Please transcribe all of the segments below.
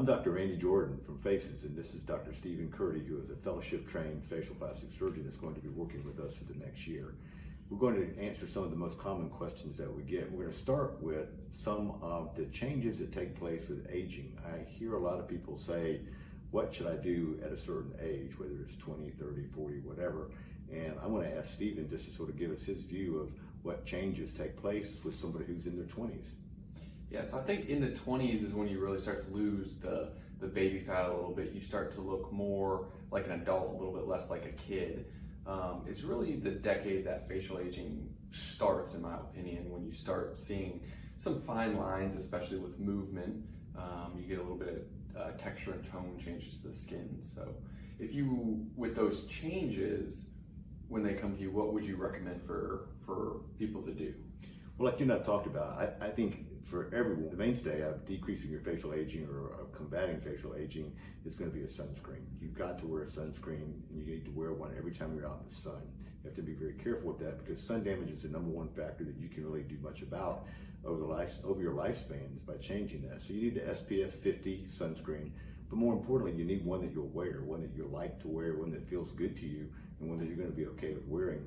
I'm Dr. Randall Jordan from Faces, and this is Dr. Stephen Curti, who is a fellowship-trained facial plastic surgeon that's going to be working with us for the next year. We're going to answer some of the most common questions that we get. We're going to start with some of the changes that take place with aging. I hear a lot of people say, what should I do at a certain age, whether it's 20, 30, 40, whatever. And I want to ask Stephen just to sort of give us his view of what changes take place with somebody who's in their 20s. Yeah, so I think in the 20s is when you really start to lose the baby fat a little bit. You start to look more like an adult, a little bit less like a kid. It's really the decade that facial aging starts, in my opinion, when you start seeing some fine lines, especially with movement. You get a little bit of texture and tone changes to the skin. So if you, with those changes, when they come to you, what would you recommend for people to do? Well, like you and I've talked about, I think for everyone, the mainstay of decreasing your facial aging or of combating facial aging is going to be a sunscreen. You've got to wear a sunscreen, and you need to wear one every time you're out in the sun. You have to be very careful with that because sun damage is the #1 factor that you can really do much about over your lifespan is by changing that. So you need the SPF 50 sunscreen, but more importantly, you need one that you'll wear, one that you like to wear, one that feels good to you, and one that you're going to be okay with wearing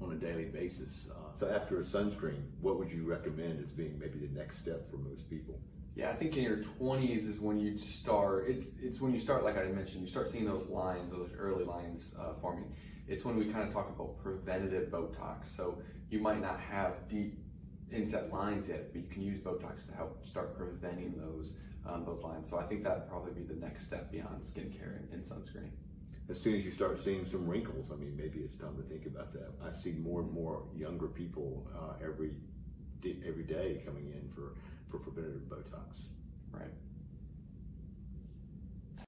on a daily basis. So after a sunscreen, what would you recommend as being maybe the next step for most people? Yeah, I think in your 20s is when you start, it's when you start, like I mentioned, you start seeing those lines, those early lines forming. It's when we kind of talk about preventative Botox. So you might not have deep inset lines yet, but you can use Botox to help start preventing those lines. So I think that'd probably be the next step beyond skincare and sunscreen. As soon as you start seeing some wrinkles, I mean, maybe it's time to think about that. I see more and more younger people every day coming in for preventative Botox. Right.